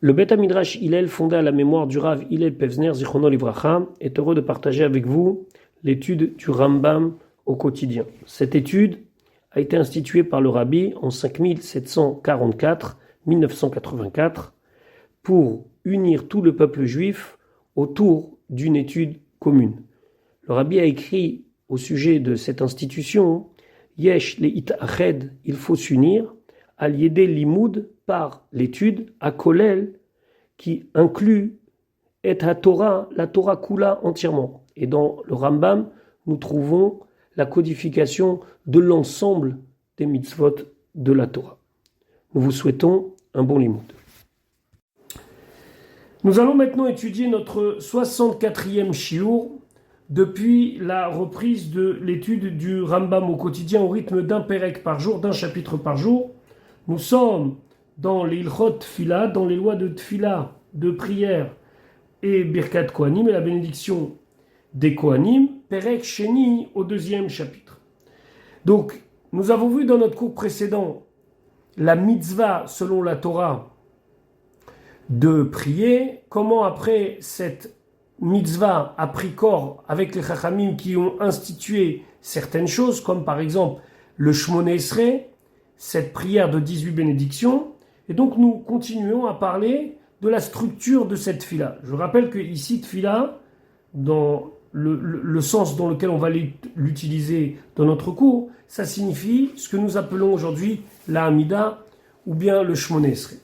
Le Beth Midrash Hillel, fondé à la mémoire du Rav Hillel Pevzner, Zichrono Livracha, est heureux de partager avec vous l'étude du Rambam au quotidien. Cette étude a été instituée par le Rabbi en 5744-1984 pour unir tout le peuple juif autour d'une étude commune. Le Rabbi a écrit au sujet de cette institution « Yesh le'it ached » il faut s'unir, « al yedé limoud » par l'étude, à Kolel, qui inclut et la Torah Kula entièrement. Et dans le Rambam, nous trouvons la codification de l'ensemble des mitzvot de la Torah. Nous vous souhaitons un bon limoud. Nous allons maintenant étudier notre 64e shiur depuis la reprise de l'étude du Rambam au quotidien au rythme d'un pérek par jour, d'un chapitre par jour. Nous sommes dans les Ilchot Tfila, dans les lois de Tfila, de prière et Birkat Kohanim, et la bénédiction des Kohanim, Perek Sheni au deuxième chapitre. Donc, nous avons vu dans notre cours précédent la mitzvah selon la Torah de prier, comment après cette mitzvah a pris corps avec les Chachamim qui ont institué certaines choses, comme par exemple le Shmoneh Esrei, cette prière de 18 bénédictions. Et donc nous continuons à parler de la structure de cette tfila. Je rappelle que ici, tfila, dans le sens dans lequel on va l'utiliser dans notre cours, ça signifie ce que nous appelons aujourd'hui la Hamida ou bien le Shmoneh Esrei.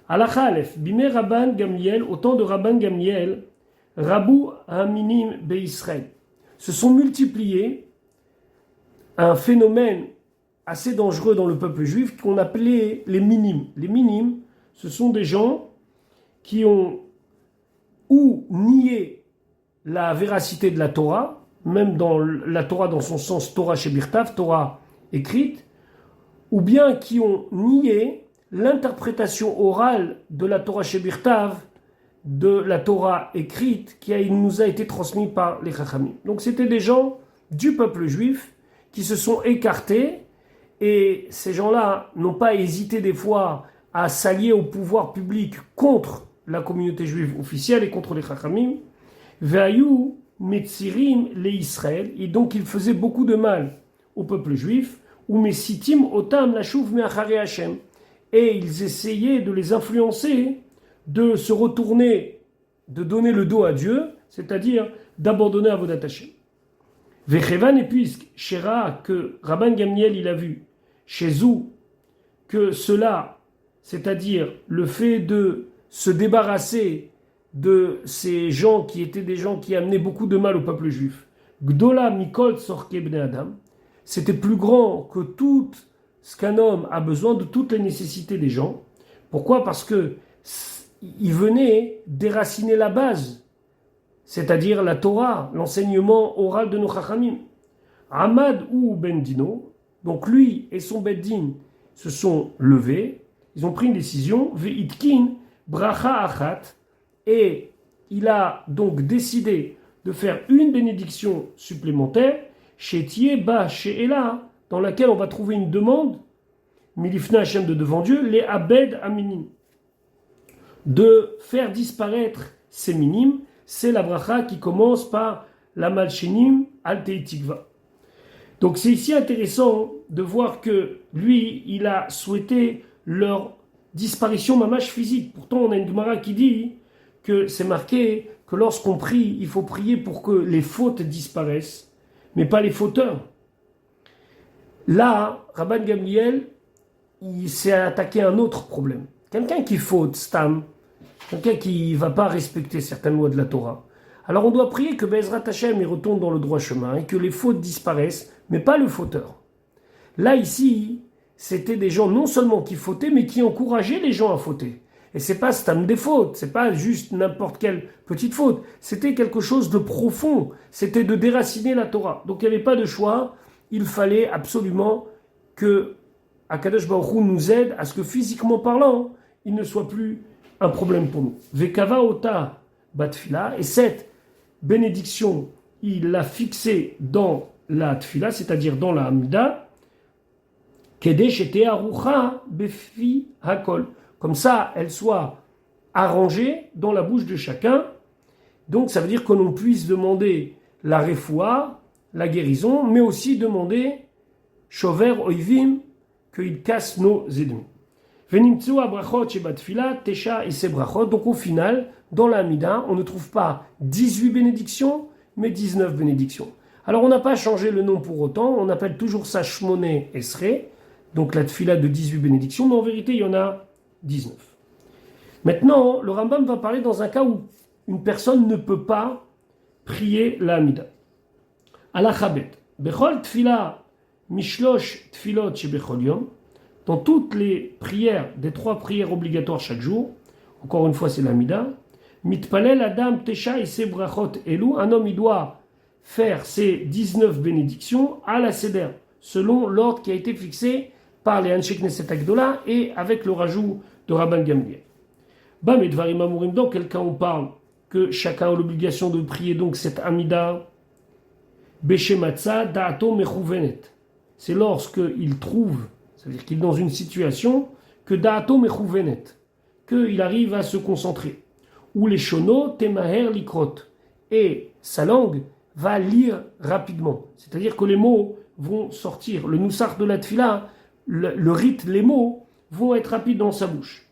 Halakha Aleph, Bimei Rabban Gamliel, au temps de Rabban Gamliel, Rabou Haminim Be'Israël, se sont multipliés un phénomène assez dangereux dans le peuple juif qu'on appelait les minim. Les minim, ce sont des gens qui ont ou nié la véracité de la Torah, même dans la Torah dans son sens Torah Shebirtav, Torah écrite, ou bien qui ont nié l'interprétation orale de la Torah Shebirtav, de la Torah écrite, qui nous a été transmise par les Chachamim. Donc c'était des gens du peuple juif qui se sont écartés. Et ces gens-là n'ont pas hésité des fois à s'allier au pouvoir public contre la communauté juive officielle et contre les Chachamim. Ve'ayu metzirim le Israël, et donc ils faisaient beaucoup de mal au peuple juif. Ou mesitim otam lashuv me'acharei Hashem, et ils essayaient de les influencer, de se retourner, de donner le dos à Dieu, c'est-à-dire d'abandonner Avodat Hashem. Vechevan, et puisque Shera, que Rabban Gamliel il a vu chez Zou, que cela, c'est-à-dire le fait de se débarrasser de ces gens qui étaient des gens qui amenaient beaucoup de mal au peuple juif, Gdola Mikol Tzorkei Bnei Adam, c'était plus grand que tout ce qu'un homme a besoin, de toutes les nécessités des gens. Pourquoi ? Parce que il venait déraciner la base, c'est-à-dire la Torah, l'enseignement oral de nos Chachamim. Ahmad ou Ben Dino, donc lui et son Beddin se sont levés, ils ont pris une décision, Ve'itkin bracha achat, et il a donc décidé de faire une bénédiction supplémentaire, Shetie ba she'ela, dans laquelle on va trouver une demande, Milifna Hashem de devant Dieu, les abed aminim, de faire disparaître ces minimes. C'est la bracha qui commence par la malchenim al teitikva. Donc c'est ici intéressant de voir que lui, il a souhaité leur disparition mamash physique. Pourtant, on a une Gemara qui dit que c'est marqué que lorsqu'on prie, il faut prier pour que les fautes disparaissent, mais pas les fauteurs. Là, Rabban Gamliel, il s'est attaqué à un autre problème. Quelqu'un qui faute, stam, quelqu'un qui ne va pas respecter certaines lois de la Torah. Alors on doit prier que Be'ezrat Hashem retourne dans le droit chemin et que les fautes disparaissent, mais pas le fauteur. Là, ici, c'était des gens non seulement qui fautaient, mais qui encourageaient les gens à fauter. Et c'est pas stam des fautes, c'est pas juste n'importe quelle petite faute. C'était quelque chose de profond, c'était de déraciner la Torah. Donc il n'y avait pas de choix, il fallait absolument que Akadosh Baruch Hu nous aide à ce que physiquement parlant, il ne soit plus un problème pour nous. Vekava ota batfila, et cette bénédiction, il l'a fixée dans la tfila, c'est-à-dire dans la Hamida, kedesh ete arucha befi hakol, comme ça, elle soit arrangé dans la bouche de chacun. Donc ça veut dire que l'on puisse demander la refoua, la guérison, mais aussi demander Shover Oivim, qu'il casse nos ennemis. Venimtsu abrachot shebatfila, tesha et ses brachot. Donc au final, dans la Hamida, on ne trouve pas 18 bénédictions, mais 19 bénédictions. Alors on n'a pas changé le nom pour autant, on appelle toujours ça Shmoné Esrei, donc la tfila de 18 bénédictions, mais en vérité il y en a 19. Maintenant, le Rambam va parler dans un cas où une personne ne peut pas prier la Hamida. Alachabet, bechol tfila mishlosh tfilot shebechol yom, dans toutes les prières, des 3 prières obligatoires chaque jour, encore une fois c'est la Hamida, mitpalel adam tesha et ses brachot elu, un homme il doit faire ses 19 bénédictions à la Seder, selon l'ordre qui a été fixé par les Anshe Knesset Agdola et avec le rajout de Rabban Gamliel. Bam et Dvarim Amurim, dans quel cas on parle que chacun a l'obligation de prier donc cette Amida Beshematza Da'ato Mechouvenet. C'est lorsqu'il trouve, c'est-à-dire qu'il est dans une situation que Da'ato Mechouvenet, qu'il arrive à se concentrer. Ou les Shono Temaher Likrot, et sa langue va lire rapidement. C'est-à-dire que les mots vont sortir. Le noussar de la tfila, le rite, les mots vont être rapides dans sa bouche.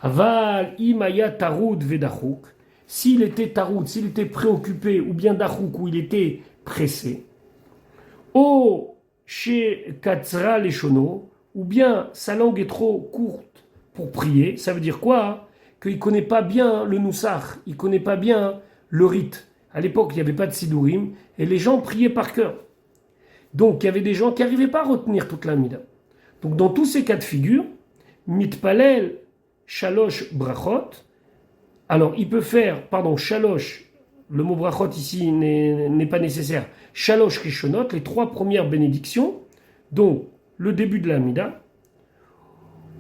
Aval imaya taroud vedachouk. S'il était taroud, s'il était préoccupé, ou bien dachouk, ou il était pressé. O chez katzra leshono, ou bien sa langue est trop courte pour prier. Ça veut dire quoi? Qu'il ne connaît pas bien le noussar, il ne connaît pas bien le rite. À l'époque, il n'y avait pas de sidourim, et les gens priaient par cœur. Donc, il y avait des gens qui n'arrivaient pas à retenir toute la mida. Donc, dans tous ces cas de figure, mitpalel shalosh brachot, alors il peut faire, shalosh, le mot brachot ici n'est pas nécessaire, shalosh rishonot, les 3 premières bénédictions, donc le début de la mida,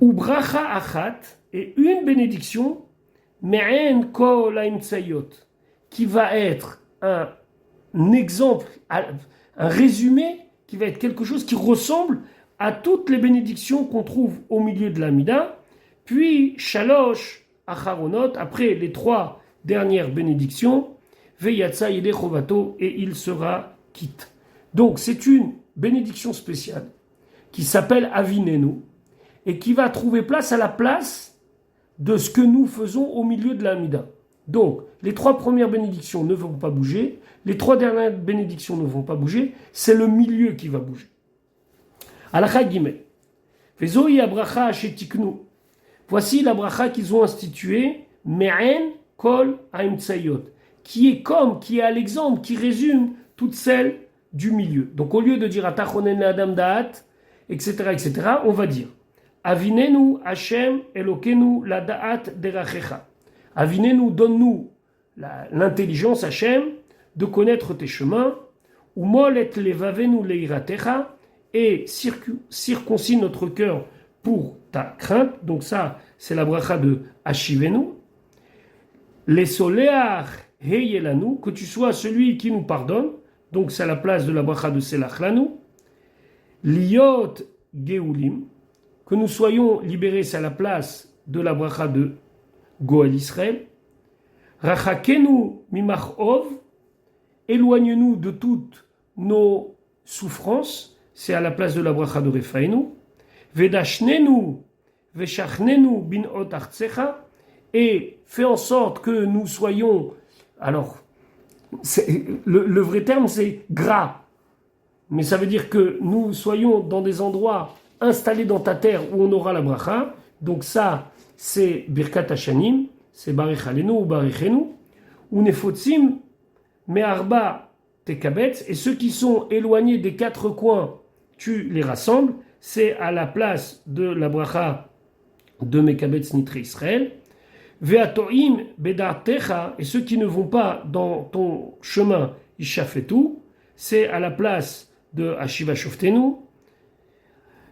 ou bracha achat, et une bénédiction, me'en kol ha'imtsayot, qui va être un exemple, un résumé, qui va être quelque chose qui ressemble à toutes les bénédictions qu'on trouve au milieu de la Mida, puis Shalosh Acharonot, après les 3 dernières bénédictions, Veyatsa Yede Chovato, et il sera quitte. Donc c'est une bénédiction spéciale qui s'appelle Avinenu, et qui va trouver place à la place de ce que nous faisons au milieu de la Hamida. Donc, les 3 premières bénédictions ne vont pas bouger, les 3 dernières bénédictions ne vont pas bouger, c'est le milieu qui va bouger. Alakha Gimel. Vezoi abracha shetiknu. Voici la bracha qu'ils ont instituée, Me'en kol ha'imtsayot, qui est à l'exemple, qui résume toutes celles du milieu. Donc, au lieu de dire Atachonen Adam Da'at, etc., on va dire Avinenu Hashem Elokenu la Da'at derachecha. Avinenu, donne-nous l'intelligence, Hashem, de connaître tes chemins, ou molet levavenu leiratecha, et circoncis notre cœur pour ta crainte. Donc ça, c'est la bracha de Ashivenu. Les soleach heyelanu, que tu sois celui qui nous pardonne. Donc c'est à la place de la bracha de Selachlanu. Liot geulim, que nous soyons libérés, c'est à la place de la bracha de Goel Israël. Rachakenu mimachov, éloigne-nous de toutes nos souffrances, c'est à la place de la bracha de Refaenu. Vedashnenu veshachnenu bin ot artsecha, et fais en sorte que nous soyons, alors le vrai terme c'est gras, mais ça veut dire que nous soyons dans des endroits installés dans ta terre où on aura la bracha. Donc ça, c'est Birkat Hashanim, c'est Barich Alenu ou Barichenu, ou Nefotzim, Me'arba Tekabetz, et ceux qui sont éloignés des 4 coins, tu les rassembles, c'est à la place de la bracha de Mekabetz Nitre Israël. Ve'atoim Bedartecha, et ceux qui ne vont pas dans ton chemin, Ishafetu, c'est à la place de Ashiva Shoftenu.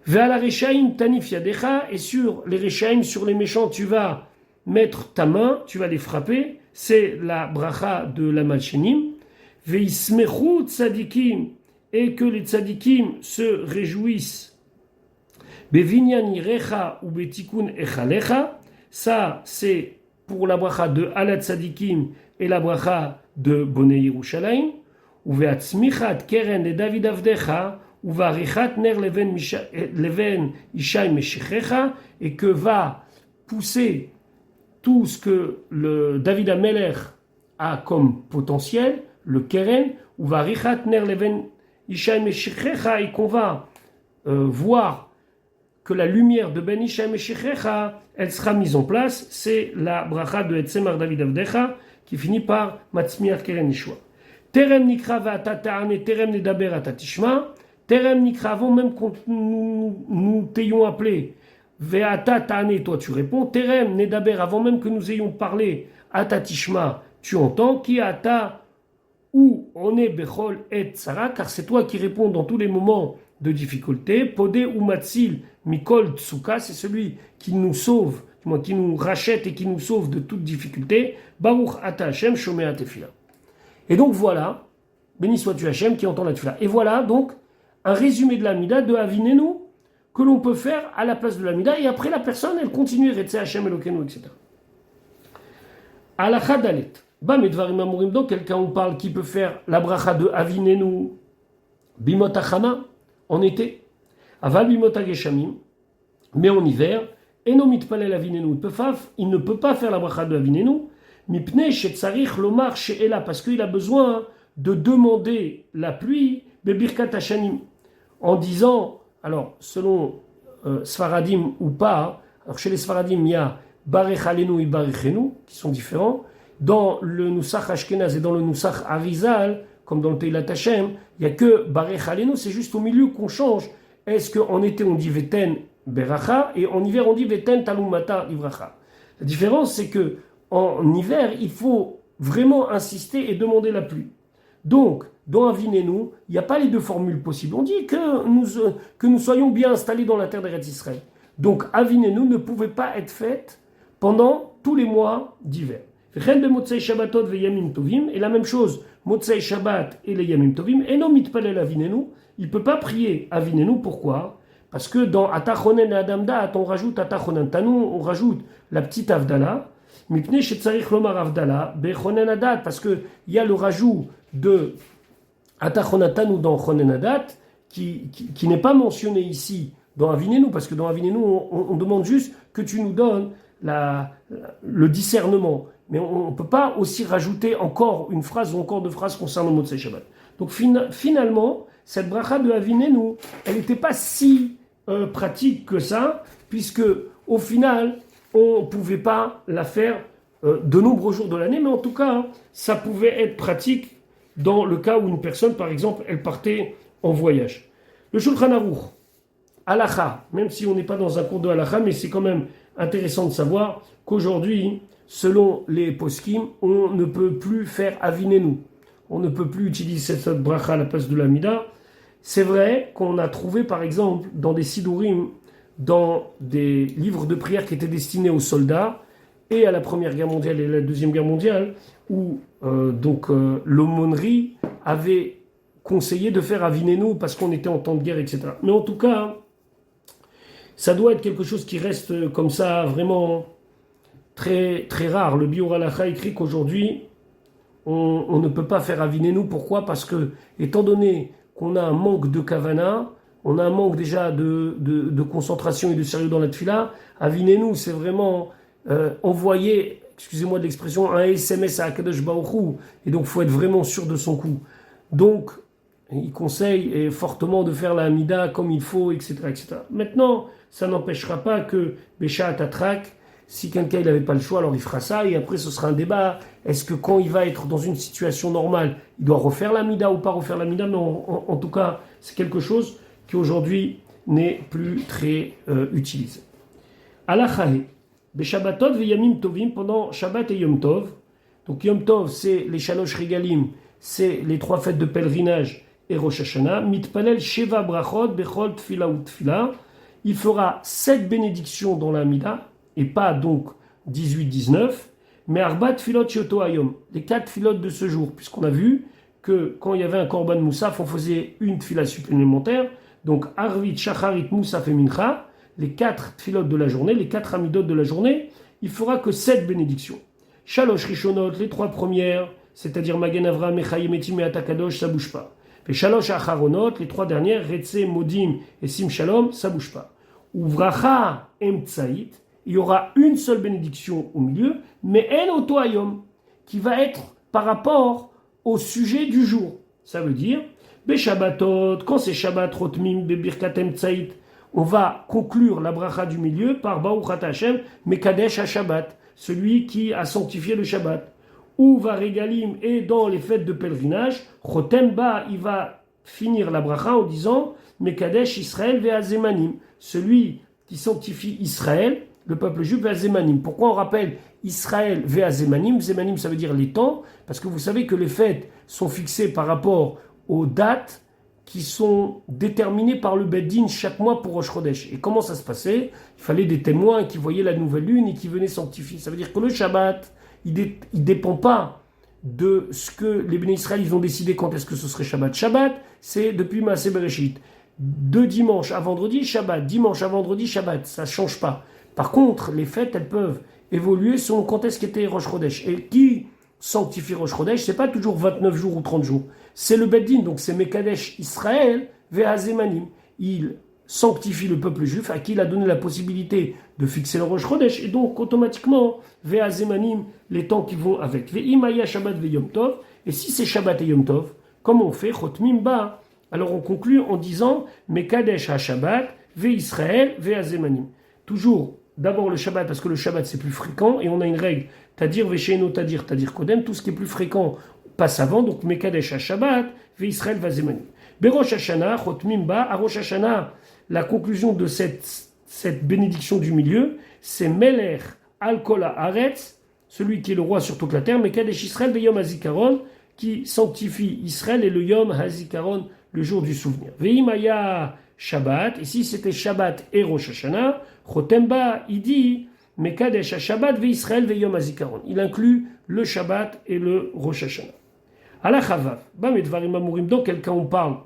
Ve'ala Reshaim Tanif Yadecha, et sur les Reshaim, sur les méchants, tu vas mettre ta main, tu vas les frapper, c'est la bracha de la Malchenim. Ve'ismechu Tzadikim, et que les Tzadikim se réjouissent. Bevinyan Irecha ou Betikun Echalecha, ça c'est pour la bracha de Alad Tzadikim et la bracha de Bonei Yerushalayim, Uveatzmichat keren le David Avdecha, Uvarichat ner leven Ishai Meshichecha, et que va pousser tout ce que le David Amelech a comme potentiel, le keren, Uvarichat ner leven Ishai Meshichecha, et qu'on va voir que la lumière de Ben Ishai Meshichecha, elle sera mise en place. C'est la bracha de Etzemar David Avdecha qui finit par Matzmiach Keren Yishua. Terem Nikra Va'ata Ta'ane Terem Nedaber Ata Tishma. Terem Nikra, avant même qu'on nous t'ayons appelé, Ve'ata Ta'ane, toi tu réponds. Terem Nedaber, avant même que nous ayons parlé, Ata Tishma, tu entends. Ki Ata, où on est Bechol et Tzara, car c'est toi qui réponds dans tous les moments de difficulté. Podé ou Matzil Mikol Tsuka, c'est celui qui nous sauve, qui nous rachète et qui nous sauve de toute difficulté. Baruch Ata Hashem Shomea Tefila. Et donc voilà, béni sois-tu Hashem qui entend la Tefila. Et voilà donc un résumé de l'Amida de Avinenu que l'on peut faire à la place de l'Amida. Et après la personne, elle continue Retze Hashem Elokeinu, etc. Alakha Dalet. Bam Edvarim Amurim, donc quelqu'un on parle qui peut faire la bracha de Avinenu Bimot Achama en été. Aval Bimot Ageshamim, mais en hiver. Eno mitpalel Avinenu, il ne peut pas faire la bracha de Avinenu. Mipne shetzarich lomar she'ela, parce qu'il a besoin de demander la pluie, bebirkat hashanim, en disant, alors selon Sfaradim ou pas, alors chez les Sfaradim il y a barech alenu et barechenu qui sont différents. Dans le Nusach Ashkenaz et dans le Nusach Arizal, comme dans le Teilat Hashem, il n'y a que barech alenu, c'est juste au milieu qu'on change. Est-ce qu'en été on dit veten beracha et en hiver on dit veten talumata livracha. La différence c'est que en hiver, il faut vraiment insister et demander la pluie. Donc, dans Avinenu, il n'y a pas les deux formules possibles. On dit que nous soyons bien installés dans la terre d'Eretz Israël. Donc, Avinenu ne pouvait pas être faite pendant tous les mois d'hiver. Et la même chose, Motzei Shabbat et les Yamim Tovim, et non mitpalel Avinenu, il ne peut pas prier Avinenu. Pourquoi ? Parce que dans Atachonen et Adamdat, on rajoute Atachonen Tanu, on rajoute la petite Avdala, Mipne shetzarich lomar avdala bechonen adat, parce que il y a le rajout de atachonatanu dans chonen adat qui n'est pas mentionné ici dans Avinenu, parce que dans Avinenu on demande juste que tu nous donnes le discernement, mais on ne peut pas aussi rajouter encore une phrase ou encore deux phrases concernant le Motzei Shabbat. Donc finalement cette bracha de Avinenu, elle n'était pas si pratique que ça, puisque au final on ne pouvait pas la faire de nombreux jours de l'année, mais en tout cas, ça pouvait être pratique dans le cas où une personne, par exemple, elle partait en voyage. Le Shulchan Aruch, Halakha, même si on n'est pas dans un cours de Halakha, mais c'est quand même intéressant de savoir qu'aujourd'hui, selon les poskim, on ne peut plus faire Avinenu. On ne peut plus utiliser cette bracha à la place de l'Amida. C'est vrai qu'on a trouvé, par exemple, dans des Sidurim, dans des livres de prière qui étaient destinés aux soldats et à la Première Guerre mondiale et à la Deuxième Guerre mondiale, où l'aumônerie avait conseillé de faire Avinenu parce qu'on était en temps de guerre, etc. Mais en tout cas, ça doit être quelque chose qui reste comme ça, vraiment très, très rare. Le Biur Halacha écrit qu'aujourd'hui, on ne peut pas faire Avinenu. Pourquoi ? Parce que, étant donné qu'on a un manque de kavana, on a un manque déjà de concentration et de sérieux dans la tefila. Avinenu, c'est vraiment envoyer, excusez-moi de l'expression, un SMS à Akadosh Baruch Hu. Et donc, il faut être vraiment sûr de son coup. Donc, il conseille fortement de faire la Hamida comme il faut, etc., etc. Maintenant, ça n'empêchera pas que Bécha Tatrak, si quelqu'un n'avait pas le choix, alors il fera ça. Et après, ce sera un débat. Est-ce que quand il va être dans une situation normale, il doit refaire la Hamida ou pas refaire la Hamida ? Mais en tout cas, c'est quelque chose qui aujourd'hui n'est plus très utilisé. Alachahe, Beshabbatot ve Yamim Tovim, pendant Shabbat et Yom Tov. Donc Yom Tov, c'est les Shalosh Regalim, c'est les 3 fêtes de pèlerinage et Rosh Hashanah. Mitpalel Sheva Brachot, Bechol Tfila ou Tfila. Il fera 7 bénédictions dans la Hamida, et pas donc 18-19, mais Arbat Tfilot Shoto Hayom, les 4 filotes de ce jour, puisqu'on a vu que quand il y avait un Korban Moussaf, on faisait une tfila supplémentaire. Donc, Arvit, Shacharit, Moussaf et Mincha, les 4 filotes de la journée, les 4 amidot de la journée, il fera que 7 bénédictions. Shalosh Rishonot, les 3 premières, c'est-à-dire Magen Avraham, Mechayim Etim et Atakadosh, ça bouge pas. Et Shalosh Acharonot, les 3 dernières, Retse, Modim et Sim Shalom, ça bouge pas. Uvracha Emtsaït, il y aura une seule bénédiction au milieu, mais En Oto Hayom, qui va être par rapport au sujet du jour. Ça veut dire, Beshabbatot, quand c'est Shabbat, Rotmim, Bebirkat Emtsaït, on va conclure la bracha du milieu par Baruch Ata Hashem, Mekadesh HaShabbat, celui qui a sanctifié le Shabbat. Ou va Regalim, et dans les fêtes de pèlerinage, Chotemba, il va finir la bracha en disant Mekadesh Israël ve'azemanim, celui qui sanctifie Israël, le peuple juif ve'azemanim. Pourquoi on rappelle Israël ve'azemanim? Zemanim, ça veut dire les temps, parce que vous savez que les fêtes sont fixées par rapport aux dates qui sont déterminées par le Beddin chaque mois pour Rosh Chodesh. Et comment ça se passait? Il fallait des témoins qui voyaient la nouvelle lune et qui venaient sanctifier. Ça veut dire que le Shabbat, il ne dépend pas de ce que les Béné Israël ils ont décidé quand est-ce que ce serait Shabbat. Shabbat, c'est depuis Maaseh Bereshit. De dimanche à vendredi, Shabbat. Dimanche à vendredi, Shabbat. Ça ne change pas. Par contre, les fêtes, elles peuvent évoluer selon quand est-ce qu'était Rosh Chodesh. Et qui sanctifie Rosh Chodesh, c'est pas toujours 29 jours ou 30 jours. C'est le Beddin, donc c'est Mekadesh Israël ve'azemanim. Il sanctifie le peuple juif à qui il a donné la possibilité de fixer le Rosh Chodesh, et donc automatiquement ve'azemanim, les temps qui vont avec. Ve'imaya Shabbat ve'yom tov, et si c'est Shabbat et Yom Tov, comment on fait? Chotmim ba. Alors on conclut en disant Mekadesh ha-Shabbat ve'Israël ve'azemanim. Toujours d'abord le Shabbat, parce que le Shabbat c'est plus fréquent, et on a une règle, Tadir ve'sheino tadir kodem, tout ce qui est plus fréquent passe avant, donc Mekadesh ha-Shabbat ve'Israël ve'azemanim. Berosh Hashanah, Chotmim ba, à Rosh Hashanah, la conclusion de cette bénédiction du milieu, c'est Melech al-Kol haaretz, celui qui est le roi sur toute la terre, Mekadesh Israël ve'yom hazikaron, qui sanctifie Israël et le Yom hazikaron, le jour du souvenir. Ve'imaya Shabbat, ici c'était Shabbat et Rosh Hashanah, Chotemba, il dit Mekadesh ha-Shabbat ve'Israël ve'yom hazikaron. Il inclut le Shabbat et le Rosh Hashanah. Alachavav, Bamedvarim Amurim, dans quel cas on parle?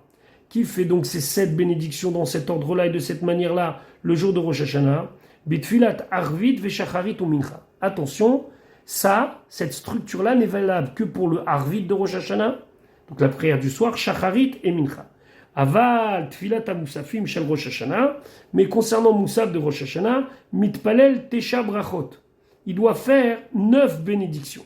Qui fait donc ces 7 bénédictions dans cet ordre-là et de cette manière-là, le jour de Rosh Hashanah? Bitfilat Arvit ve'Shacharit ou Mincha. Attention, ça, cette structure-là n'est valable que pour le Arvit de Rosh Hashanah, donc la prière du soir, Shacharit et Mincha. Aval Tfilat Musafim shel Rosh Hashanah, mais concernant Moussaf de Rosh Hashanah, Mitpalel Tesha Brachot. Il doit faire 9 bénédictions.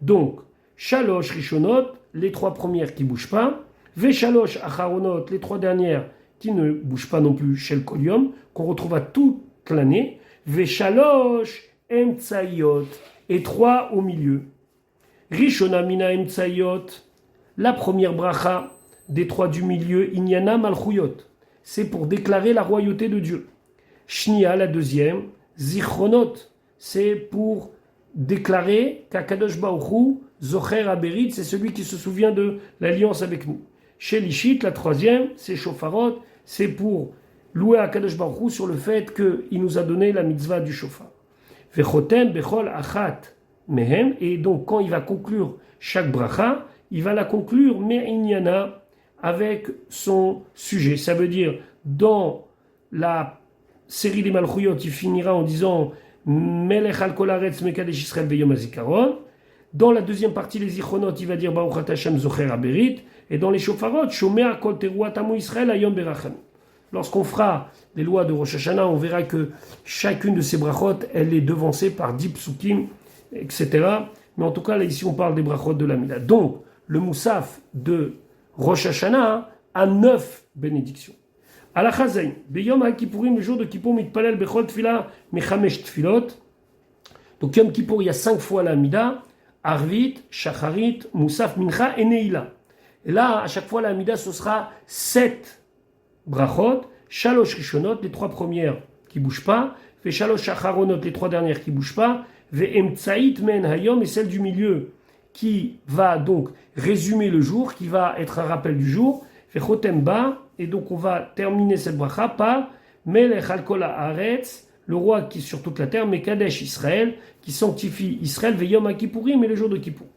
Donc, Shalosh Rishonot, les 3 premières qui ne bougent pas, Veshalosh Acharonot, les 3 dernières qui ne bougent pas non plus, Shel Kolium, qu'on retrouve à toute l'année, Veshalosh Emtsayot, et 3 au milieu. Rishona Mina Emtsayot, la première bracha des 3 du milieu, Inyana Malchuyot, c'est pour déclarer la royauté de Dieu. Shnia, la deuxième, Zichronot, c'est pour déclarer qu'Akadosh Baruch Hu, Zocher Aberit, c'est celui qui se souvient de l'alliance avec nous. Shelishit, la troisième, c'est Shofarot, c'est pour louer Akadosh Baruch Hu sur le fait qu'il nous a donné la mitzvah du shofar. Vechotem bechol achat mehem, et donc quand il va conclure chaque bracha, il va la conclure me'inyana, avec son sujet. Ça veut dire, dans la série des Malchuyot, il finira en disant Melech al-Kol haaretz Mekadesh Israël ve'yom hazikaron. Dans la deuxième partie, les Zichronot, il va dire Baruch Ata Hashem Zocher Aberit. Et dans les Shofarot, Shomea Kol Teruat Amo Israël Hayom Beracham. Lorsqu'on fera les lois de Rosh Hashanah, on verra que chacune de ces brachot, elle est devancée par 10 psukim, etc. Mais en tout cas, là, ici, on parle des brachot de l'Amida. Donc, le Moussaf de Rosh Hashanah a 9 bénédictions. Alachazain, Beyom HaKippourim, le jour de Kippour, Mitpalel Bechol Tfila Mechamesh Tfilot. Donc Yom Kippour, il y a 5 fois l'Amida, Arvit, Shacharit, Moussaf, Mincha et Neila. Et là, à chaque fois, l'Amida, ce sera 7 brachot, Shalosh Rishonot, les 3 premières qui ne bougent pas, Ve Shalosh Acharonot, les 3 dernières qui ne bougent pas, Ve Emtsait Men Hayom, et celle du milieu qui va donc résumer le jour, qui va être un rappel du jour, Ve Chotem Ba, et donc on va terminer cette bracha par Melech al-Kol haaretz, le roi qui est sur toute la terre, Mekadesh Israël, qui sanctifie Israël, Ve'yom HaKippourim, et le jour de Kippour.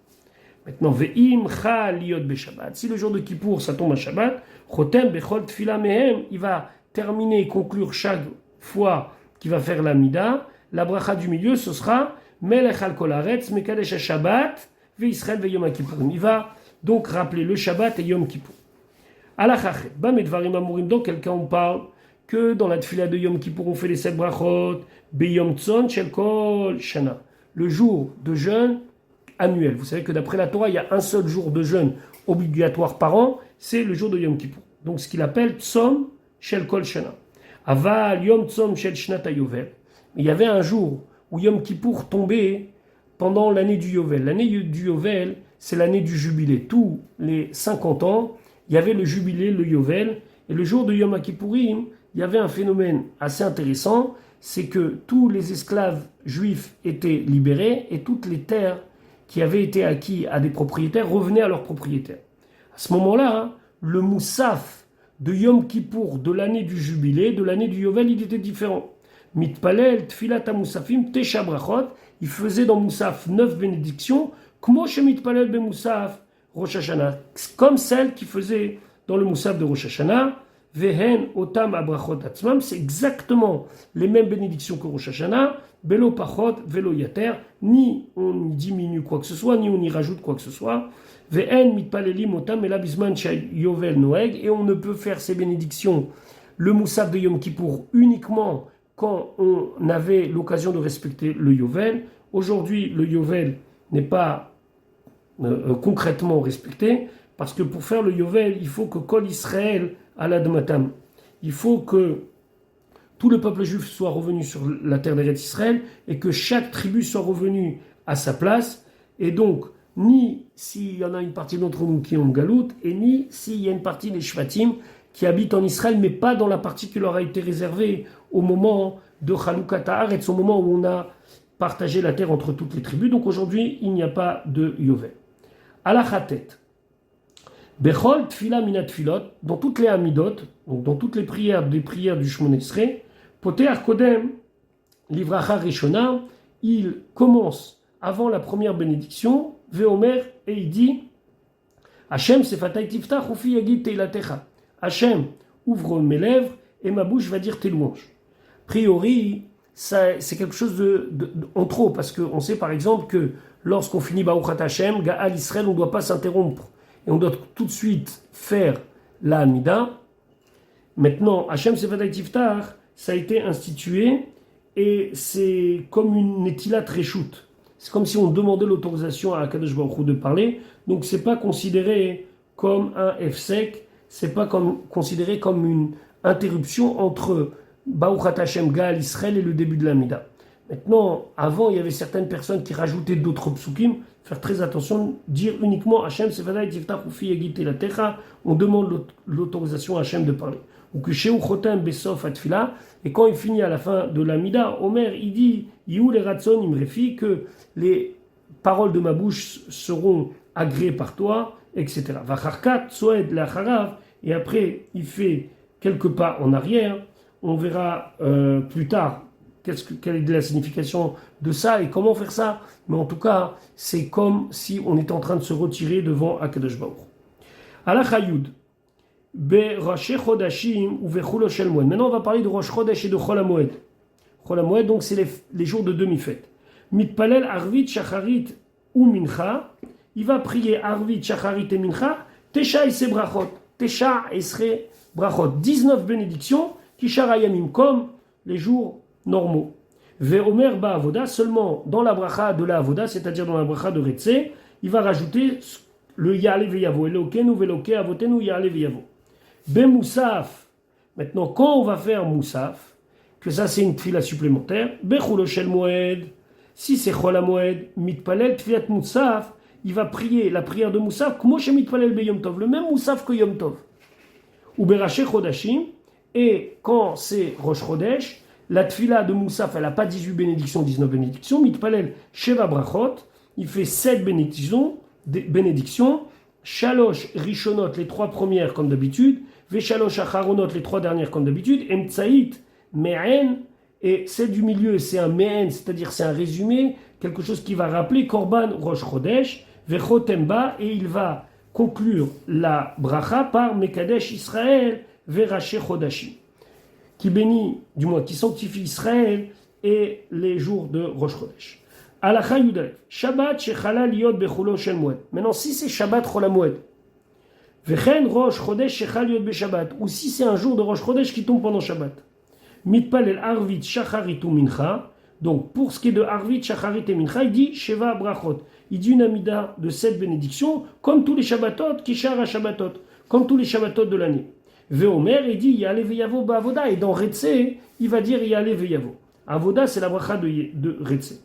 Maintenant, Ve'im cha liot beShabbat. Si le jour de Kippour, ça tombe à Shabbat, Chotem bechol tfila mehem, il va terminer et conclure chaque fois qu'il va faire la mida, la bracha du milieu, ce sera Melech al kol haaretz, Mekadesh Shabbat, Ve Israël ve Yom Kippourim. Il va donc rappeler le Shabbat et Yom Kippour. Alachachet, Bamedvarim Amurim, dans quel cas on parle que dans la tefila de Yom Kippour, on fait les 7 brachot, Beyom Tzon Shel Kol Shana, le jour de jeûne annuel. Vous savez que d'après la Torah, il y a un seul jour de jeûne obligatoire par an, c'est le jour de Yom Kippour. Donc ce qu'il appelle Tzom Shel Kol Shana. Aval Yom Tzom Shel Shnat HaYovel. Il y avait un jour où Yom Kippour tombait pendant l'année du Yovel. L'année du Yovel, c'est l'année du jubilé. Tous les 50 ans, il y avait le jubilé, le Yovel. Et le jour de Yom Kippourim, il y avait un phénomène assez intéressant, c'est que tous les esclaves juifs étaient libérés et toutes les terres qui avaient été acquises à des propriétaires revenaient à leurs propriétaires. À ce moment-là, le moussaf de Yom Kippour, de l'année du jubilé, de l'année du Yovel, il était différent. Mitpalel, Tfilat HaMoussafim, Tesha Brachot, il faisait dans Moussaf 9 bénédictions, Kmo Shemitpalel be Moussaf Rosh Hashanah, comme celle qu'il faisait dans le Moussaf de Rosh Hashanah, Vehen Otam Abrachot Atzmam, c'est exactement les mêmes bénédictions que Rosh Hashanah, Belo Pachot, Velo Yater, ni on diminue quoi que ce soit, ni on y rajoute quoi que ce soit, Vehen Mitpalelim Otam Ela Bisman Yovel Noeg, et on ne peut faire ces bénédictions, le Moussaf de Yom Kippour, uniquement quand on avait l'occasion de respecter le Yovel. Aujourd'hui, le Yovel n'est pas concrètement respecté, parce que pour faire le Yovel, il faut que Kol Israël à l'Admatam, il faut que tout le peuple juif soit revenu sur la terre d'Eretz Israël et que chaque tribu soit revenue à sa place. Et donc, ni s'il y en a une partie d'entre nous qui ont Galout, et ni s'il y a une partie des Shvatim qui habitent en Israël, mais pas dans la partie qui leur a été réservée au moment de Chalukat Haaretz, au moment où on a partagé la terre entre toutes les tribus. Donc aujourd'hui, il n'y a pas de Yovel. Alachatet. Bechol tfila minat tfilot, dans toutes les amidot, donc dans toutes les prières des prières du Shmona Esrei, Poter Kodem, Livracha Rishona, il commence avant la première bénédiction, Veomer, et il dit Hachem sefatay tiftach ufi yagid teilatecha. Hachem, ouvre mes lèvres et ma bouche va dire tes louanges. A priori, ça, c'est quelque chose en trop, parce qu'on sait par exemple que lorsqu'on finit Baruchat Hachem, Gaal Israël, on ne doit pas s'interrompre. Et on doit tout de suite faire la Hamida. Maintenant, Hachem Sefaday Tiftach, ça a été institué et c'est comme une Netilat Reshut. C'est comme si on demandait l'autorisation à Akadosh Baruch Hu de parler. Donc c'est pas considéré comme un F-sec, c'est pas considéré comme une interruption entre Baruchat Hachem Gaal Israël et le début de la Hamida. Maintenant, avant, il y avait certaines personnes qui rajoutaient d'autres psukim. Faire très attention, dire uniquement Hachem Sefaday Tiftach Ufi Yagid Teilatecha, on demande l'autorisation à Hachem de parler. Ou que Sheu Chotem Besof Atfila, et quand il finit à la fin de l'Amida, Omer, il dit Yihu le Ratson Imrefi, que les paroles de ma bouche seront agréées par toi, etc. Vacharkat Soed Lacharav, et après il fait quelques pas en arrière, on verra plus tard quelle est la signification de ça et comment faire ça. Mais en tout cas, c'est comme si on était en train de se retirer devant Akadosh Baruch. Alachayud. Be Rosh Chodashim ou Vechulo Shel Moed. Maintenant, on va parler de Rosh Chodesh et de Chol HaMoed. Chol HaMoed, donc c'est les jours de demi-fête. Mitpalel Arvit, Shacharit ou Mincha. Il va prier Arvit, Shacharit et Mincha. Tesha et Brachot. Tesha et Brachot. 19 bénédictions. Kishar Yamim, comme les jours normaux. Ve'omer ba'avoda, seulement dans la bracha de la avoda, c'est-à-dire dans la bracha de Retsé, il va rajouter le Ya'ale ve'yavo. Elokenu ve'loke avotenu Ya'ale ve'yavo. Moussaf. Maintenant, quand on va faire Moussaf, que ça c'est une tfila supplémentaire, Bechulo Shel Moed, si c'est Chol HaMoed, Mitpalel Tfilat Moussaf, il va prier la prière de Moussaf, Kmo Shemitpalel Be Yom Tov, le même Moussaf que Yom Tov. Ou Beraché Chodashim, et quand c'est Rosh Chodesh, la tfila de Moussaf, elle n'a pas 18 bénédictions, 19 bénédictions. Mitpalel Sheva Brachot, il fait 7 bénédictions. Shalosh Rishonot, les 3 premières comme d'habitude. Veshalosh Acharonot, les 3 dernières comme d'habitude. Emtsaït Me'en, et celle du milieu, c'est un Me'en, c'est-à-dire c'est un résumé, quelque chose qui va rappeler Korban Rosh Chodesh. Vechotemba, et il va conclure la bracha par Mekadesh Israël Veraché Chodashim. Qui bénit, du moins qui sanctifie Israël et les jours de Rosh Chodesh. Halacha Yudalef. Shabbat shechala liot bechulo shel moed. Maintenant, si c'est Shabbat chol hamoed, vechen Rosh Chodesh shechal liot beshabbat, ou si c'est un jour de Rosh Chodesh qui tombe pendant Shabbat. Mitpalel arvit shacharit ou mincha. Donc, pour ce qui est de arvit, shacharit et mincha, il dit sheva brachot. Il dit une amida de 7 bénédictions, comme tous les Shabbatot, kishar à Shabbatot, comme tous les Shabbatot de l'année. Veomer, il dit yale veyavo ba'avoda, et dans Retse, il va dire yale veyavo. Avoda, c'est la bracha de Retse.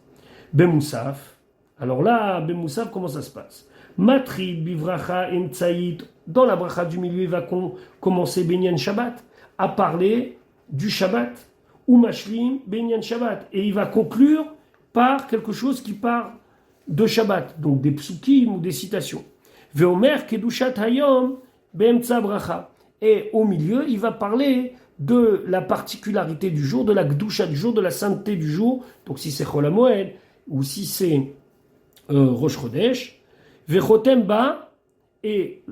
Bemoussaf. Alors là, Bemoussaf, comment ça se passe? Matrid, bivracha, emtsaït. Dans la bracha du milieu, il va commencer Benyan Shabbat, à parler du Shabbat. Ou mashlim, Benyan Shabbat. Et il va conclure par quelque chose qui part de Shabbat. Donc des psukim ou des citations. Veomer, kedushat hayom, be'emtsa bracha. Et au milieu, il va parler de la particularité du jour, de la gdusha du jour, de la sainteté du jour. Donc si c'est Chol HaMoed, ou si c'est Rosh Chodesh, Vechotem ba, et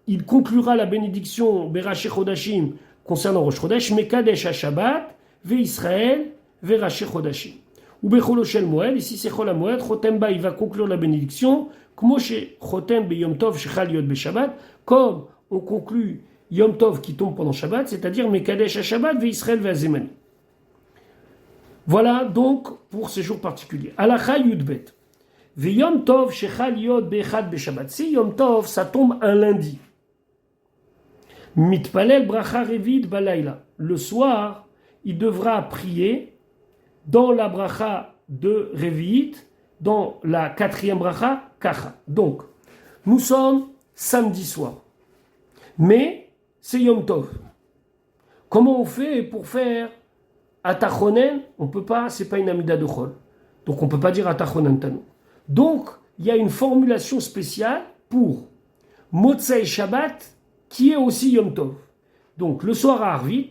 il conclura la bénédiction Beraché Chodashim concernant Rosh Chodesh, Mekadesh HaShabbat, Ve Israël, Veraché Chodashim. Ou Becholo Shel Moed, et si c'est Chol HaMoed, Chotem ba, il va conclure la bénédiction, Kmo she Chotem be Yom Tov Shechal Yod be Shabbat, comme on conclut Yom Tov qui tombe pendant Shabbat, c'est-à-dire Mekadesh HaShabbat, Ve Israël, Ve Azemani. Voilà donc pour ces jours particuliers. Halacha Yudbet. Ve Yom Tov Shechal Yod Bechad Beshabbat. Si Yom Tov, ça tombe un lundi. Mitpalel Bracha Revid Balayla. Le soir, il devra prier dans la bracha de Revit, dans la 4e bracha, Kacha. Donc, nous sommes samedi soir. Mais c'est Yom Tov. Comment on fait pour faire Atachonen? On peut pas, c'est pas une amida de Chol. Donc on peut pas dire Atachonen Tanu. Donc, il y a une formulation spéciale pour Motzei Shabbat, qui est aussi Yom Tov. Donc, le soir à Arvit,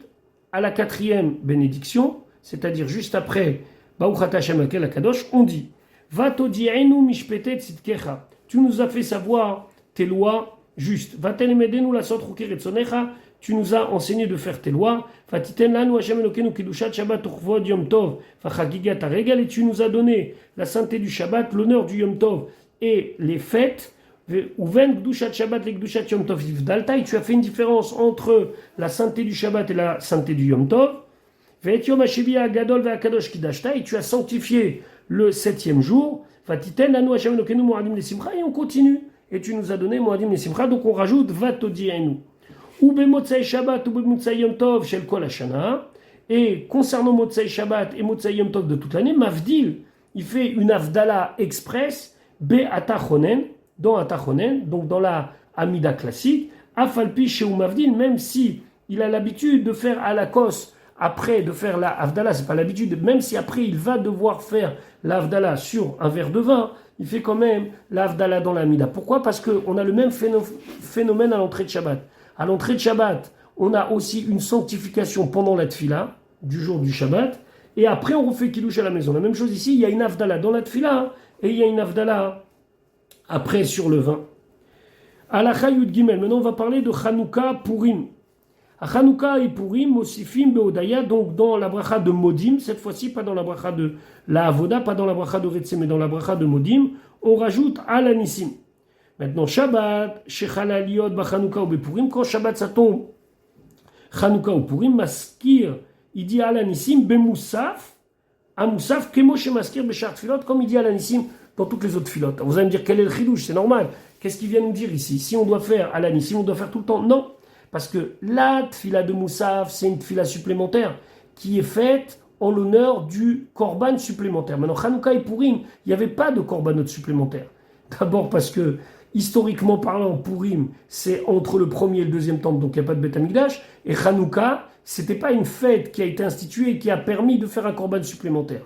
à la 4e bénédiction, c'est-à-dire juste après Baruch Ata Hashem Hakel HaKadosh, on dit Vatodienu mishpete tzidkecha. Tu nous as fait savoir tes lois justes. Vatelemedenu lasot chukei retzonecha. Tu nous as enseigné de faire tes lois. Fatiten lanu Hashem Elokeinu kedushat Shabbat uchvod Yom Tov vachagigat haregal. Et tu nous as donné la sainteté du Shabbat, l'honneur du Yom Tov et les fêtes. Uven kedushat Shabbat le kedushat Yom Tov ivdalta. Et tu as fait une différence entre la sainteté du Shabbat et la sainteté du Yom Tov. Ve'et Yom HaSheviah Gadol ve'Akadosh kidashta. Et tu as sanctifié le 7e jour. Fatiten lanu Hashem Elokeinu moadim lesimcha. Et on continue. Et tu nous as donné moadim lesimcha. Donc on rajoute vatodienu. Ou Motzei Shabbat ou Motzei Yom Tov shel kol hashana. Et concernant Motzei Shabbat et Motzei Yom Tov de toute l'année, Mavdil, il fait une Avdala express, Be Atachonen, dans Atachonen, donc dans la Amida classique, Afalpi Sheu Mavdil, même si il a l'habitude de faire à la kos, après de faire la Avdala, c'est pas l'habitude, même si après il va devoir faire la Avdala sur un verre de vin, il fait quand même la Avdala dans la Amida. Pourquoi? Parce qu'on a le même phénomène à l'entrée de Shabbat. À l'entrée de Shabbat, on a aussi une sanctification pendant la Tfila, du jour du Shabbat, et après on refait Kiddush à la maison. La même chose ici, il y a une Avdala dans la Tfila, et il y a une Avdala après sur le vin. Halacha Yud Gimel, maintenant on va parler de Chanukah Purim. À Chanukah et Purim, Mosifim Beodaya, donc dans la bracha de Modim, cette fois-ci pas dans la bracha de la Avoda, pas dans la bracha de Retse, mais dans la bracha de Modim, on rajoute Alanissim. Maintenant, Shabbat, Shechala Liot, Bachanouka ou Bepurim, quand Shabbat ça tombe, Chanouka ou Purim, Maskir, il dit Alanissim, Bemoussaf, Amoussaf, Kemoshe Maskir, Bechar Tfilot, comme il dit Alanissim dans toutes les autres filotes. Vous allez me dire quel est le chidouche, c'est normal. Qu'est-ce qu'il vient nous dire ici? Si on doit faire Alanissim, on doit faire tout le temps? Non, parce que la Tfila de Moussaf, c'est une Tfila supplémentaire qui est faite en l'honneur du Korban supplémentaire. Maintenant, Chanouka et Purim, il n'y avait pas de Korbanot supplémentaire. D'abord parce que historiquement parlant, Purim, c'est entre le 1er et le 2e temple, donc il n'y a pas de Beth Amikdash. Et Hanouka, c'était pas une fête qui a été instituée et qui a permis de faire un korban supplémentaire.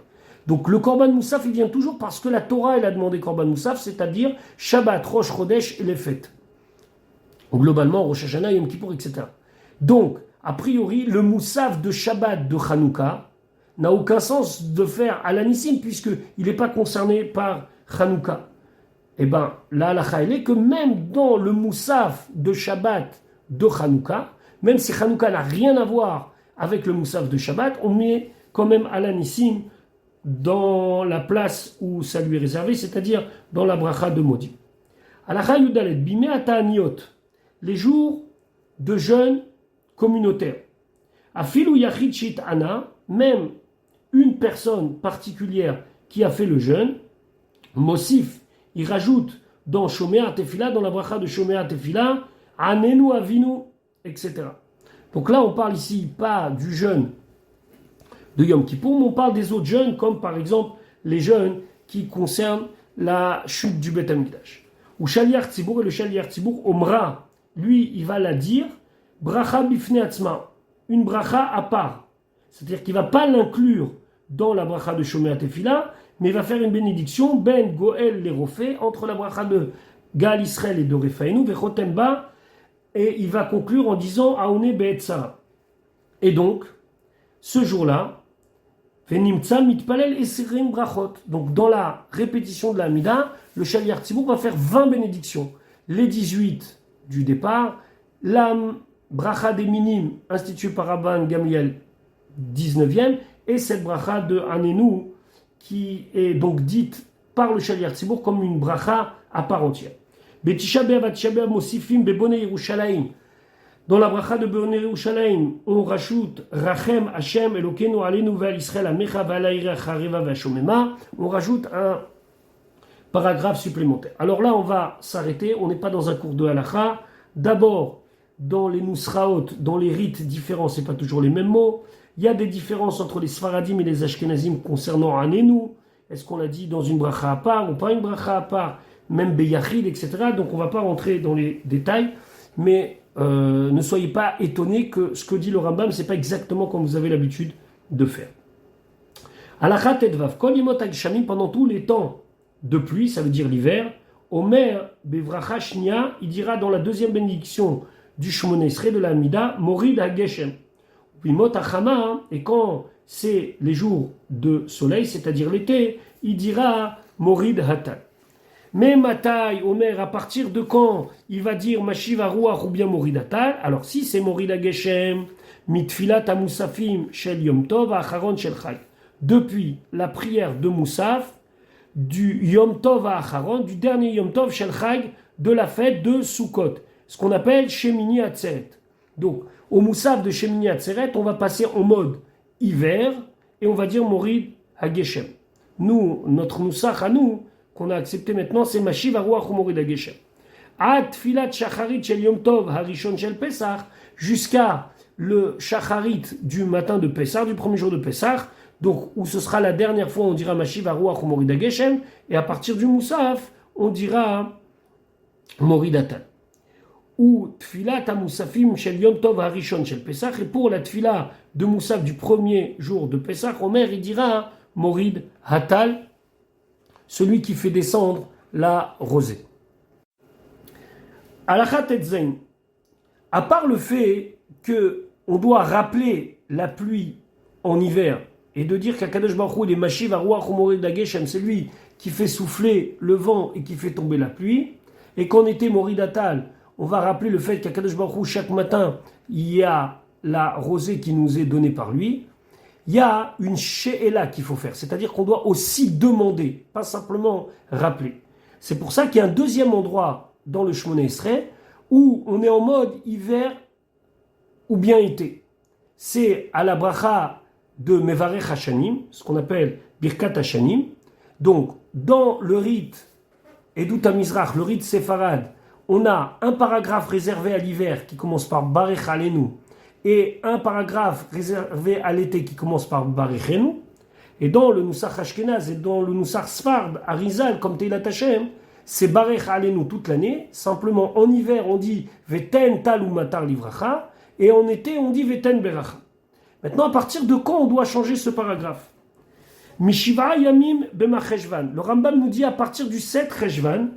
Donc le korban Moussaf, il vient toujours parce que la Torah, elle a demandé korban Moussaf, c'est-à-dire Shabbat, Rosh Chodesh et les fêtes. Globalement, Rosh Hashanah, Yom Kippour, etc. Donc, a priori, le Moussaf de Shabbat de Hanouka n'a aucun sens de faire à l'anissim, puisqu'il n'est pas concerné par Hanouka. Eh bien, la halakha, elle est que même dans le Moussaf de Shabbat de Hanouka, même si Hanouka n'a rien à voir avec le Moussaf de Shabbat, on met quand même à l'anissim dans la place où ça lui est réservé, c'est-à-dire dans la bracha de maudit. Alacha Yudalet, Bimeata Aniot, les jours de jeûne communautaire. Afilu Yachid Shit Ana, même une personne particulière qui a fait le jeûne, Mosif, il rajoute dans Shomea Tefila, dans la bracha de Shomea Tefila, Anenu Avinu, etc. Donc là, on parle ici pas du jeûne de Yom Kippour, mais on parle des autres jeûnes, comme par exemple les jeûnes qui concernent la chute du Beth Amikdash. Ou Shaliach Tzibour, et le Shaliach Tzibour, Omra, lui, il va la dire, Bracha Bifne Atzma, une bracha à part. C'est-à-dire qu'il ne va pas l'inclure dans la bracha de Shomea Tefila, mais il va faire une bénédiction, Ben Goel Lerofé, entre la bracha de Gal Israël et de Refaenu, Vechotemba, et il va conclure en disant Aoune Be'et Sarah. Et donc, ce jour-là, Venimtsa mitpalel esirim brachot. Donc, dans la répétition de la Mida, le Shaliach Tzibour va faire 20 bénédictions. Les 18 du départ, la bracha des minimes instituée par Rabban Gamliel, 19e, et cette bracha de Anenu, qui est donc dite par le Shaliach Tzibour comme une bracha à part entière. Betisha B'Av Tisha B'Av Mosifim Bebonei Yerushalayim. Dans la bracha de Bonei Yerushalayim, on rajoute Rachem Hashem Elokeinu Aleinu Ve'al Israël Amecha Ve'al Ha'irech Ha'areva Ve'ashomema. On rajoute un paragraphe supplémentaire. Alors là, on va s'arrêter. On n'est pas dans un cours de halakha. D'abord, dans les nusraot, dans les rites différents, c'est pas toujours les mêmes mots. Il y a des différences entre les Sfaradim et les Ashkenazim concernant Anenu. Est-ce qu'on l'a dit dans une bracha à part ou pas une bracha à part, même Beyachid, etc. Donc on ne va pas rentrer dans les détails, mais ne soyez pas étonnés que ce que dit le Rambam, ce n'est pas exactement comme vous avez l'habitude de faire. Alachat Edvav, Kol Yemot HaGeshamim, pendant tous les temps de pluie, ça veut dire l'hiver, Omer Bevracha Shnia, il dira dans la deuxième bénédiction du Shmoneh Esrei de la Hamida, Morid HaGeshem. Bimot Achama, et quand c'est les jours de soleil, c'est-à-dire l'été, il dira Morid Hatal. Mais Matai, Omer, à partir de quand il va dire Mashiv Aruach ou bien Morid Hatal? Alors si c'est Morid HaGeshem, Mitfilat HaMusafim Shel Yom Tov Acharon Shel Chag. Depuis la prière de Moussaf, du Yom Tov Acharon, du dernier Yom Tov Shel Chag, de la fête de Sukkot, ce qu'on appelle Shemini Atzeret. Donc, au Moussaf de Shemini Atzeret, on va passer en mode hiver et on va dire Morid HaGeshem. Nous, notre Moussaf à nous, qu'on a accepté maintenant, c'est Mashiv Aruach ou Morid HaGeshem. Ad Filat Shacharit Shel Yom Tov Harishon Shel Pesach, jusqu'à le Shacharit du matin de Pesach, du premier jour de Pesach, donc où ce sera la dernière fois on dira Mashiv Aruach ou Morid HaGeshem, et à partir du Moussaf, on dira Morid Hatal. Ou Tfilat HaMusafim Shel Yom Tov Harishon Shel Pesach, et pour la Tfila de Moussaf du premier jour de Pesach, Omer il dira Morid Hatal, celui qui fait descendre la rosée. Alachat Etzain, à part le fait qu'on doit rappeler la pluie en hiver et de dire qu'Akadosh Baruch Hu, il est Mashiv Aruach ou Morid HaGeshem, c'est lui qui fait souffler le vent et qui fait tomber la pluie, et qu'en été Morid Hatal, on va rappeler le fait qu'Akadosh Baruch Hu, chaque matin, il y a la rosée qui nous est donnée par lui. Il y a une she'ela qu'il faut faire, c'est-à-dire qu'on doit aussi demander, pas simplement rappeler. C'est pour ça qu'il y a un deuxième endroit dans le Shmoneh Esrei où on est en mode hiver ou bien été. C'est à la bracha de Mevarech Hashanim, ce qu'on appelle Birkat Hashanim. Donc, dans le rite Edut HaMizrach, le rite séfarade, on a un paragraphe réservé à l'hiver qui commence par Barech Aleinu, et un paragraphe réservé à l'été qui commence par Barechenu. Et dans le Nusach Ashkenaz et dans le Nusach Sfard, Arizal, comme Teilat Hashem, c'est Barech Alenu toute l'année. Simplement, en hiver, on dit Veten Tal ou Matar Livracha, et en été, on dit Veten Beracha. Maintenant, à partir de quand on doit changer ce paragraphe? Mishiva Yamim Bema Cheshvan. Le Rambam nous dit à partir du 7 Cheshvan,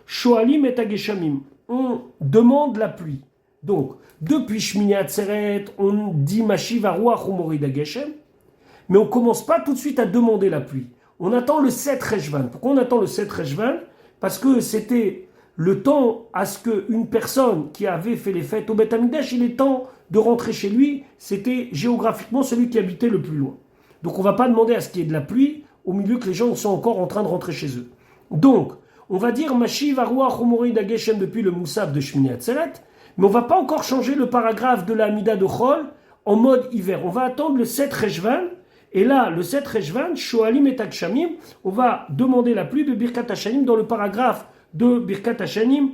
Shoalim et Ageshamim. On demande la pluie. Donc, depuis Shmini Atzeret, on dit Mashiv Aruach ou Morid HaGeshem, mais on ne commence pas tout de suite à demander la pluie. On attend le 7 Cheshvan. Pourquoi on attend le 7 Cheshvan? Parce que c'était le temps à ce qu'une personne qui avait fait les fêtes au Beth Amikdash, il est temps de rentrer chez lui. C'était géographiquement celui qui habitait le plus loin. Donc on ne va pas demander à ce qu'il y ait de la pluie, au milieu que les gens sont encore en train de rentrer chez eux. Donc, on va dire Mashiv Aruach Umorid Ageshem depuis le Moussaf de Shmini Atzeret, mais on ne va pas encore changer le paragraphe de la Amida de Chol en mode hiver. On va attendre le 7 Rejvan, et là, le 7 Rejvan, Shoalim et Akshamim, on va demander la pluie de Birkat Hashanim dans le paragraphe de Birkat Hashanim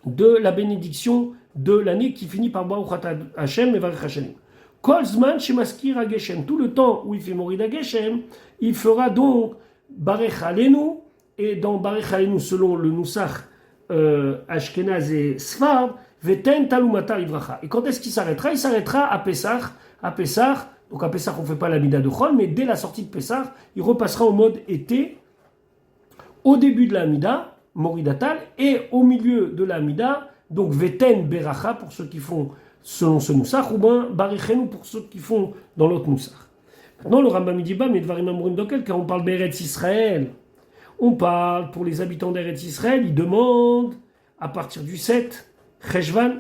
de la bénédiction de l'année qui finit par Baruch Hashem et Varech Hashanim. Kol Zman Shemaskir Ageshem, tout le temps où il fait Morid Ageshem, il fera donc Barech Alenu, et dans Barech Alenu, selon le Nusach Ashkenaz et Sfard, Veten Talumata Ivracha. Et quand est-ce qu'il s'arrêtera? Il s'arrêtera à Pessah. Donc à Pessah, on ne fait pas la Mida de Chol, mais dès la sortie de Pessah, il repassera au mode été, au début de la Mida, Moridatal, et au milieu de la Mida, donc Veten Beracha pour ceux qui font selon ce Nusach, ou bien Barichenu pour ceux qui font dans l'autre Nusach. Maintenant, le Rambam dit mais Dvarim Amurim Dokel, car on parle d'Eretz Israël. On parle pour les habitants d'Eretz Israël, ils demandent à partir du 7 Cheshvan,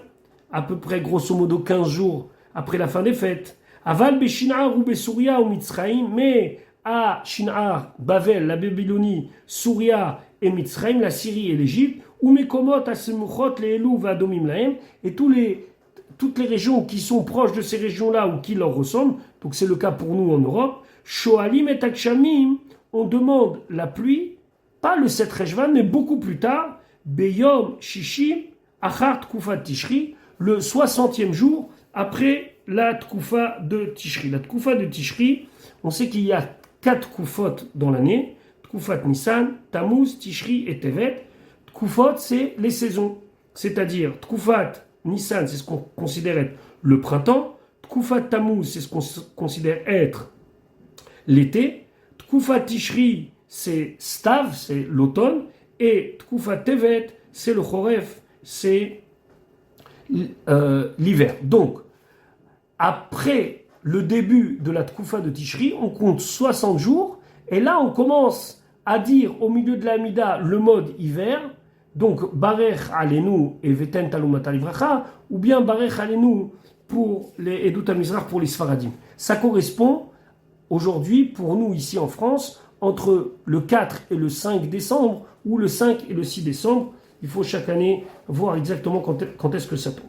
à peu près grosso modo 15 jours après la fin des fêtes. Aval Beshinar ou Besouria ou Mitzraïm, mais à Shinar, Bavel, la Babylonie, Souria et Mitzraïm, la Syrie et l'Égypte, ou Mekomot, Asemuchot, les Elou, Vadomim Lahem, et toutes les régions qui sont proches de ces régions-là ou qui leur ressemblent, donc c'est le cas pour nous en Europe, Shoalim et Akshamim, on demande la pluie, pas le 7 Rejvan, mais beaucoup plus tard, Beyom Shishim, Achar Tkufat Tishri, le 60e jour après la Tkoufa de Tishri. La Tkoufa de Tishri, on sait qu'il y a 4 Tkoufot dans l'année, Tkufat Nissan, Tammuz, Tishri et Tevet. Tkufot, c'est les saisons, c'est-à-dire Tkufat Nissan, c'est ce qu'on considère être le printemps, Tkufat Tammuz, c'est ce qu'on considère être l'été, Tkufat Tishri, c'est Stav, c'est l'automne, et Tkufat Tevet, c'est le Choref, c'est l'hiver. Donc, après le début de la Tkoufa de Tishri, on compte 60 jours, et là on commence à dire au milieu de la Mida le mode hiver, donc Barech Alenu et Veten Talumata Livracha, ou bien Barech Alenu pour les Edut HaMizrach, pour les Sfaradim. Ça correspond aujourd'hui, pour nous ici en France, entre le 4 et le 5 décembre, ou le 5 et le 6 décembre. Il faut chaque année voir exactement quand est-ce que ça tombe.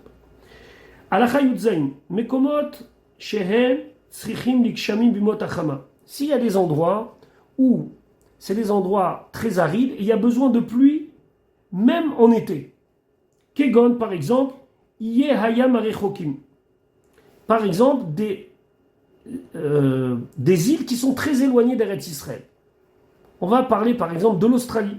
Alacha Yudzain, Mekomot Shehen Tzrichim Likshamim Bimot Achama. S'il y a des endroits où c'est des endroits très arides et il y a besoin de pluie, même en été. Kegon, par exemple, Iye Hayam Arechokim. Par exemple, des îles qui sont très éloignées d'Eretz Israël. On va parler par exemple de l'Australie.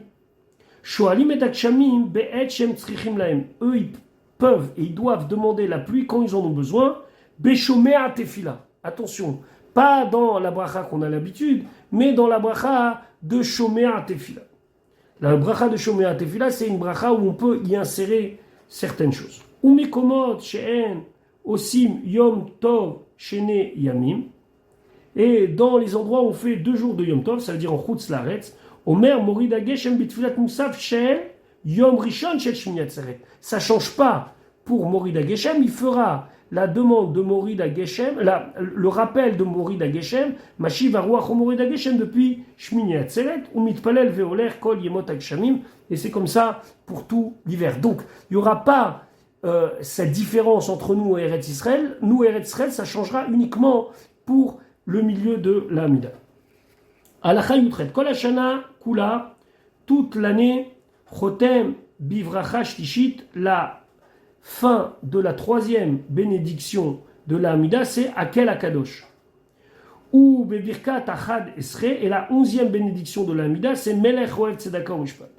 Shoalim et Akshamim Be'et Shem Tzrichim Lahem. Eux, ils peuvent et ils doivent demander la pluie quand ils en ont besoin. Beshomea Tefila. Attention, pas dans la bracha qu'on a l'habitude, mais dans la bracha de Shomea Tefila. La bracha de Shomea Tefila, c'est une bracha où on peut y insérer certaines choses. Umikomot She'en Osim Yom Tov Shene Yamim. Et dans les endroits où on fait 2 jours de Yom Tov, ça veut dire en Chutz Laaretz, Omer Morid Ageshem Bitfilat Musaf Shel Yom Rishon Shel Shmini Atzeret. Ça ne change pas pour Morid Ageshem, il fera la demande de Morid Ageshem, le rappel de Morid Ageshem, Mashiv Aruach Morid Ageshem depuis Shmini Atzeret, ou Mitpalel Veoler Kol Yemot Agshamim, et c'est comme ça pour tout l'hiver. Donc, il n'y aura pas cette différence entre nous et Eretz Israël. Nous, Eretz Israël, ça changera uniquement pour le milieu de la Hamida. Alacha Yutret, Kol Hashana Kula, toute l'année, Chotem Bivracha Shtishit, la fin de la 3e bénédiction de la Hamida, c'est Akel Akadosh. Ou Bebirkat Achad Esre, et la 11e bénédiction de la Hamida, c'est Melech Oev Tzedaka Mishpat.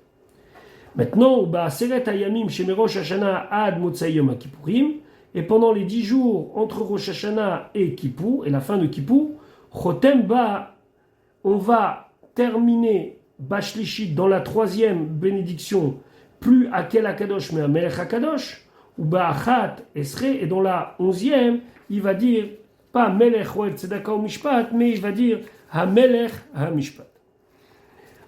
Maintenant, Ba'aseret Hayamim Shemerosh Hashana Ad Motzai Yom HaKippurim, et pendant les 10 jours entre Rosh Hashanah et Kippour, et la fin de Kippour, Chotem Ba, on va terminer Bashlishit dans la 3e bénédiction, plus Akel Akadosh, mais Melech Akadosh, ou Ba'achat Esre, et dans la 11e, il va dire, pas Melech Oev Tzedaka Mishpat, mais il va dire HaMelech HaMishpat.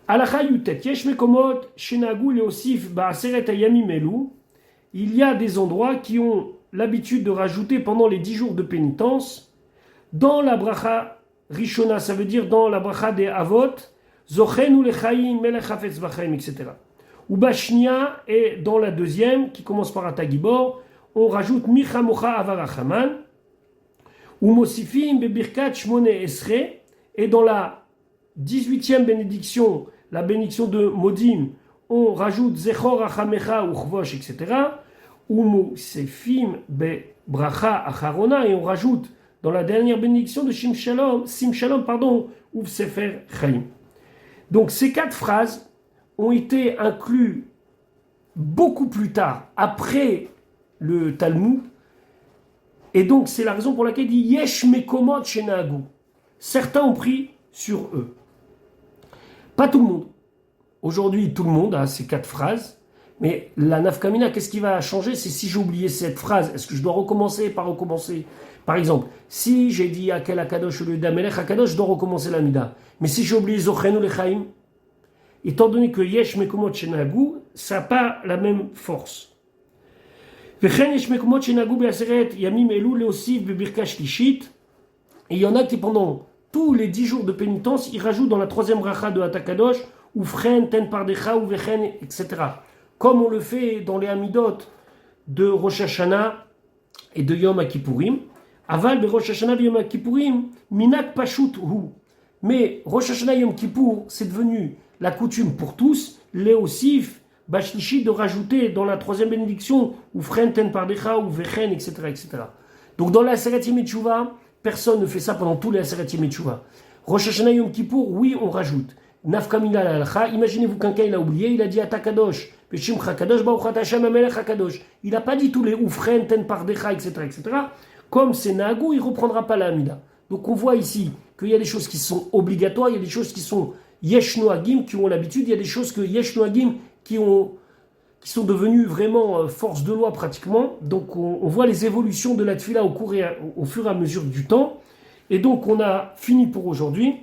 Alacha Yutet, Yesh Mekomot, Shenagu Leosif, Ba'aseret Hayamim Elu. Il y a des endroits qui ont l'habitude de rajouter pendant les 10 jours de pénitence, dans la bracha Rishona, ça veut dire dans la bracha des Avot, Zochenu lechaim melech hafetz b'chaim, etc. Ou Bashnia, et dans la deuxième, qui commence par Atagibor, on rajoute Micha Mocha Avarachaman, ou Mosifim bebirkat Shmone Esre, et dans la 18e bénédiction, la bénédiction de Modim, on rajoute Zechor Achamecha ou Chvosh, etc. Ou Mosifim bebracha Acharona, et on rajoute dans la dernière bénédiction de Sim Shalom, ou Sefer Chaim. Donc ces 4 phrases ont été inclus beaucoup plus tard, après le Talmud, et donc c'est la raison pour laquelle il dit Yesh Mekomot Shenahagu. Certains ont pris sur eux. Pas tout le monde. Aujourd'hui, tout le monde a ces 4 phrases, mais la nafkamina, qu'est-ce qui va changer? C'est si j'ai oublié cette phrase, est-ce que je dois recommencer, pas recommencer? Par exemple, si j'ai dit Akel Akadosh au lieu d'Amelech Akadosh, je dois recommencer la mida. Mais si j'ai oublié Zochenu lechaim, étant donné que Yesh Mekomot Shenahagu, ça n'a pas la même force. Vechen Yesh Mekomot Shenahagu be'aseret yamim elu leosif bebirka shlishit. Et il y en a qui pendant tous les 10 jours de pénitence, ils rajoutent dans la 3e bracha de Atakadosh, ou Fren, Ten Pardecha, ou Vechen, etc. Comme on le fait dans les Hamidot de Rosh Hashanah et de Yom Kippourim. Aval be Rosh Hashanah et Yom Kippourim, Minak Pashut Hu. Mais Rosh Hashanah et Yom Kippour, c'est devenu la coutume pour tous, les Osif, Bashlishi, de rajouter dans la 3e bénédiction, ou Fren, Ten Pardecha, ou Vechen, etc., etc. Donc dans la Aseret Yemei Teshuvah, personne ne fait ça pendant tous les Aseret Yemei Teshuvah. Rosh Hashanah Yom Kippour, oui, on rajoute. Nafkamina l'alcha, imaginez-vous quelqu'un il a oublié, il a dit Atakadosh, Veshimcha Kadosh, Baruch Hashem Amelech HaKadosh. Il n'a pas dit tous les Oufren, Ten Pardecha, etc., etc. Comme c'est Nahagou, il ne reprendra pas la Amida. Donc on voit ici qu'il y a des choses qui sont obligatoires, il y a des choses qui sont Yesh Noagim, qui ont l'habitude, il y a des choses que Yesh Noagim qui sont devenues vraiment force de loi pratiquement. Donc on voit les évolutions de la Tfila au fur et à mesure du temps. Et donc on a fini pour aujourd'hui.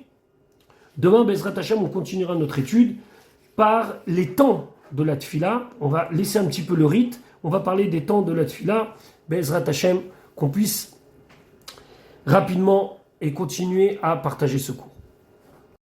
Demain, Bezrat Hashem, on continuera notre étude par les temps de la Tfila. On va laisser un petit peu le rite. On va parler des temps de la Tfila. Bezrat Hashem, qu'on puisse rapidement et continuer à partager ce cours.